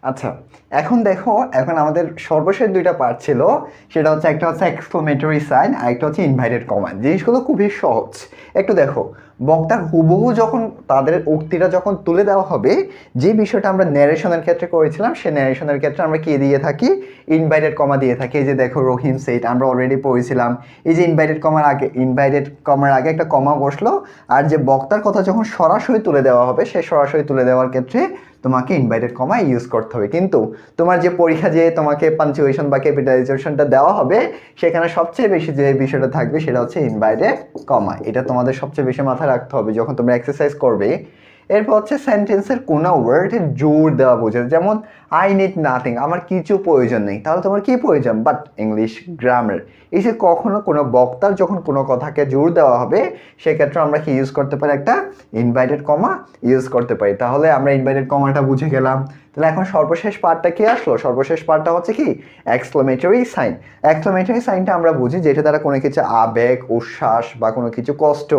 আচ্ছা, এখন দেখো, এখন আমাদের সর্বশেষ দুইটা পার্ট ছিল, সেটা হচ্ছে একটা হচ্ছে এক্সক্লেমেটরি সাইন আর একটা হচ্ছে ইনভাইটেড কমান্ড। জিনিসগুলো খুবই সহজ। একটু দেখো, বক্তার হুবহু যখন তাদের উক্তিটা যখন তুলে দেওয়া হবে, যে বিষয়টা আমরা ন্যারেশনের ক্ষেত্রে করেছিলাম, সে ন্যারেশনের ক্ষেত্রে আমরা কি দিয়ে থাকি? ইনভাইটেড কমা দিয়ে থাকি। এই যে দেখো, রহিম সেইট আমরা অলরেডি পড়েছিলাম। এই যে ইনভাইটেড কমার আগে একটা কমা বসলো, আর যে বক্তার কথা যখন সরাসরি তুলে দেওয়া হবে, সে সরাসরি তুলে দেওয়ার ক্ষেত্রে তোমাকে ইনভাইটেড কমা ইউজ করতে হবে। কিন্তু তোমার যে পরীক্ষা যে তোমাকে পাঞ্চুয়েশন বা ক্যাপিটালাইজেশনটা দেওয়া হবে, সেখানে সবচেয়ে বেশি যে বিষয়টা থাকবে সেটা হচ্ছে ইনভাইটেড কমা। এটা তোমাদের সবচেয়ে বেশি মাথায় রাখতে হবে যখন তোমরা এক্সারসাইজ করবে। এরপর হচ্ছে সেন্টেন্সের কোনো ওয়ার্ডে জোর দেওয়া বোঝায়, যেমন আই নিড নাথিং, আমার কিছু প্রয়োজন নেই। তাহলে তোমার কি প্রয়োজন? But English grammar. এই যে কখনো কোনো বক্তার যখন কোনো কথাকে জোর দেওয়া হবে, সেক্ষেত্রে আমরা কি ইউজ করতে পারি? একটা ইনভাইটেড কমা ইউজ করতে পারি। তাহলে আমরা ইনভাইটেড কমাটা বুঝে গেলাম। তাহলে এখন সর্বশেষ পার্টটা কি আসলো? সর্বশেষ পার্টটা হচ্ছে কি? Exclamatory sign. এক্সক্লেমেটরি সাইনটা আমরা বুঝি যেটা দ্বারা কোনো কিছু আবেগ, উচ্ছ্বাস বা কোনো কিছু কষ্ট,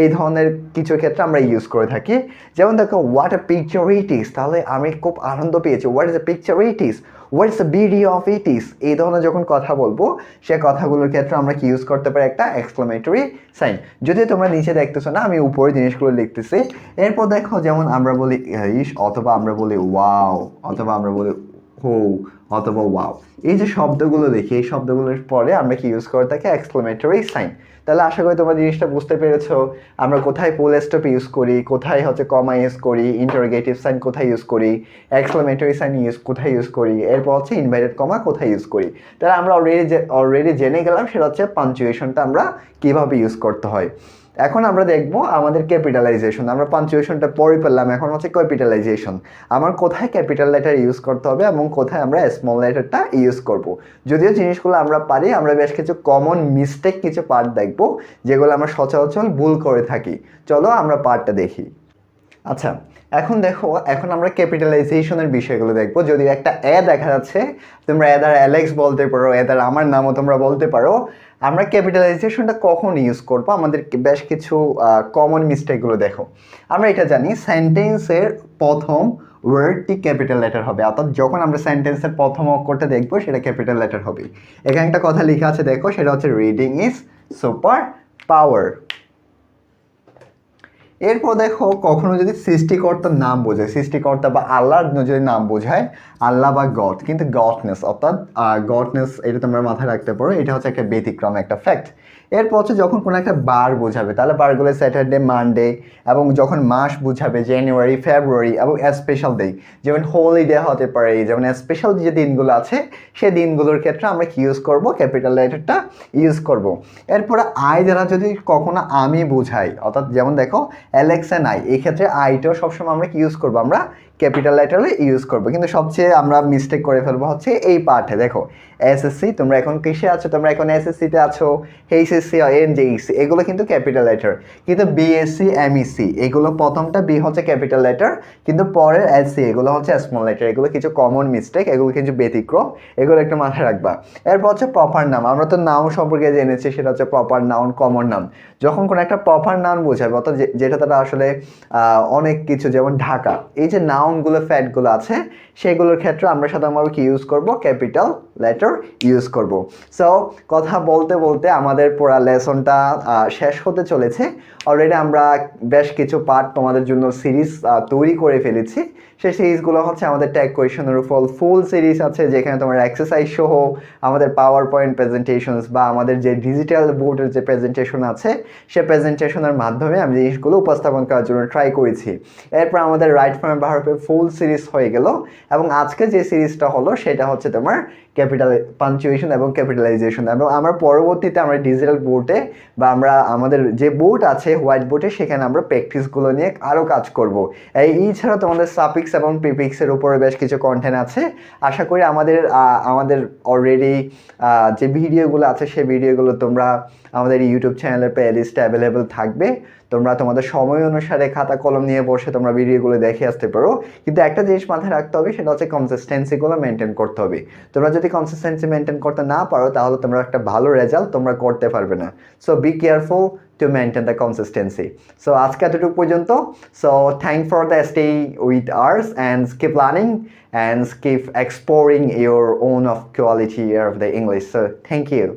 এই ধরনের কিছু ক্ষেত্রে আমরা ইউজ করে থাকি। যেমন দেখো, what a picture it is, তাহলে আমি খুব আনন্দ পেয়েছি। What is a picture it is, what is the beauty of it is, এই ধরনের যখন কথা বলবো, সে কথাগুলোর ক্ষেত্রে আমরা কি ইউজ করতে পারি? একটা এক্সক্লেমেটরি সাইন। যদি তোমরা নিচে দেখতেছো না, আমি উপরে জিনিসগুলো লিখতেছি। এরপর দেখো, যেমন আমরা বলি ইস, অথবা আমরা বলি ওয়াও, অথবা আমরা বলি হো, অথবা ওয়াও। এই যে শব্দগুলো দেখি, এই শব্দগুলোর পরে আমরা কি ইউজ করে থাকি? Exclamatory sign. তাহলে আশা করি তোমরা জিনিসটা বুঝতে পেরেছো, আমরা কোথায় ফুল স্টপ ইউজ করি, কোথায় হচ্ছে কমা ইউজ করি, ইন্টারোগেটিভ সাইন কোথায় ইউজ করি, এক্সক্লেমেটরি সাইন কোথায় ইউজ করি, এরপর হচ্ছে ইনভাইটেড কমা কোথায় ইউজ করি। তাহলে আমরা অলরেডি জেনে গেলাম সেটা হচ্ছে পাঞ্চুয়েশনটা আমরা কিভাবে ইউজ করতে হয়। এখন আমরা দেখবো আমাদের ক্যাপিটালাইজেশন। আমরা পাঞ্চুয়েশনটা পড়ে পেলাম, এখন হচ্ছে ক্যাপিটালাইজেশন। আমার কোথায় ক্যাপিটাল লেটার ইউজ করতে হবে এবং কোথায় আমরা স্মল লেটারটা ইউজ করব। যদিও জিনিসগুলো আমরা পারি, আমরা বেশ কিছু কমন মিস্টেক কিছু পার্ট দেখবো যেগুলো আমরা সচরাচর ভুল করে থাকি। চলো আমরা পার্টটা দেখি। আচ্ছা, এখন দেখো, এখন আমরা ক্যাপিটালাইজেশনের বিষয়গুলো দেখবো। যদি একটা এ দেখা যাচ্ছে, তোমরা এ দ্বারা অ্যালেক্স বলতে পারো, এ দ্বারা আমার নামও তোমরা বলতে পারো। আমরা ক্যাপিটালাইজেশনটা কখন ইউজ করবো? আমাদের বেশ কিছু কমন মিস্টেকগুলো দেখো। আমরা এটা জানি, সেন্টেন্সের প্রথম ওয়ার্ডটি ক্যাপিটাল লেটার হবে, অর্থাৎ যখন আমরা সেন্টেন্সের প্রথম অক্ষরটা দেখবো সেটা ক্যাপিটাল লেটার হবে। এখানে একটা কথা লেখা আছে, দেখো, সেটা হচ্ছে রিডিং ইজ সুপার পাওয়ার। এরপর দেখো, কখনো যদি সৃষ্টিকর্তার নাম বোঝায়, সৃষ্টিকর্তা বা আল্লাহর যদি নাম বোঝায়, আল্লাহ বা গড, কিন্তু গডনেস, অর্থাৎ গডনেস, এটা তোমরা মাথায় রাখতে পারো, এটা হচ্ছে একটা ব্যতিক্রম, একটা ফ্যাক্ট। এরপর হচ্ছে যখন কোনো একটা বার বোঝাবে, তাহলে বারগুলো স্যাটারডে, মানডে, এবং যখন মাস বোঝাবে জানুয়ারি, ফেব্রুয়ারি, এবং স্পেশাল ডে, যেমন হোলিডে হতে পারে, যেমন স্পেশাল যে দিনগুলো আছে, সেই দিনগুলোর ক্ষেত্রে আমরা কি ইউজ করব? ক্যাপিটাল লেটারটা ইউজ করব। এরপরে আই দ্বারা যদি কখনো আমি বোঝাই, অর্থাৎ যেমন দেখো অ্যালেক্স অ্যান্ড আই, এই ক্ষেত্রে আইটাও সবসময় আমরা কি ইউজ করবো? আমরা ক্যাপিটাল লেটারে ইউজ করবো। কিন্তু সবচেয়ে আমরা মিস্টেক করে ফেলবো হচ্ছে এই পার্টে। দেখো, এসএসসি, তোমরা এখন কিসে আছো? তোমরা এখন এসএসসিতে আছো। এইচএসসি, এনজেইসি, এগুলো কিন্তু ক্যাপিটাল লেটার। কিন্তু বিএসসি, এমইসি, এগুলো প্রথমটা বি হচ্ছে ক্যাপিটাল লেটার, কিন্তু পরের এসসি এগুলো হচ্ছে স্মল লেটার। এগুলো কিছু কমন মিস্টেক, এগুলো কিছু ব্যতিক্রম, এগুলো একটু মাথায় রাখবা। এরপর হচ্ছে প্রপার নাম। আমরা তো নাউন সম্পর্কে জেনেছি, সেটা হচ্ছে প্রপার নাউন, কমন নাউন। যখন কোনো একটা প্রপার নাউন বোঝাবে, অর্থাৎ যেটা তারা আসলে অনেক কিছু, যেমন ঢাকা, এই যে নাউনগুলো, ফ্যাক্টগুলো আছে, সেগুলোর ক্ষেত্রে আমরা সাধারণত কি ইউজ করব? ক্যাপিটাল লেটার ইউজ করব। সো কথা বলতে বলতে আমাদের পুরো লেসনটা শেষ হতে চলেছে। অলরেডি আমরা বেশ কিছু পার্ট তোমাদের জন্য সিরিজ তৈরি করে ফেলেছি। সেই সিরিজগুলো হচ্ছে আমাদের ট্যাগ কোয়েশনের উপর ফুল সিরিজ আছে, যেখানে তোমার এক্সারসাইজ সহ আমাদের পাওয়ার পয়েন্ট প্রেজেন্টেশনস বা আমাদের যে ডিজিটাল বোর্ডের যে প্রেজেন্টেশন আছে, সে প্রেজেন্টেশনের মাধ্যমে আমি জিনিসগুলো উপস্থাপন করার জন্য ট্রাই করেছি। এরপর আমাদের রাইট ফর্মে ভার্বের ফুল সিরিজ হয়ে গেল, এবং আজকে যে সিরিজটা হলো সেটা হচ্ছে তোমার ক্যাপিটাল পাঞ্চুয়েশন এবং ক্যাপিটালাইজেশন। এবং আমরা পরবর্তীতে আমরা ডিজিটাল বোর্ডে বা আমরা আমাদের যে বোর্ড আছে হোয়াইট বোর্ডে, সেখানে আমরা প্র্যাকটিসগুলো নিয়ে আরও কাজ করব। এই ছাড়া তোমাদের সাফিক্স এবং প্রিফিক্সের উপরে বেশ কিছু কন্টেন্ট আছে। আশা করি আমাদের অলরেডি যে ভিডিওগুলো আছে, সেই ভিডিওগুলো তোমরা আমাদের ইউটিউব চ্যানেলের প্লে লিস্টে অ্যাভেলেবেল থাকবে। তোমরা তোমাদের সময় অনুসারে খাতা কলম নিয়ে বসে তোমরা ভিডিওগুলো দেখে আসতে পারো, কিন্তু একটা জিনিস মাথায় রাখতে হবে, সেটা হচ্ছে কনসিস্টেন্সিগুলো মেনটেন করতে হবে। তোমরা যদি কনসিস্টেন্সি মেনটেন করতে না পারো, তাহলে তোমরা একটা ভালো রেজাল্ট তোমরা করতে পারবে না। So be careful to maintain the consistency. So আজকে এতটুকু পর্যন্ত। So thank for the stay with us and keep learning and keep exploring your own of quality of the English. So thank you.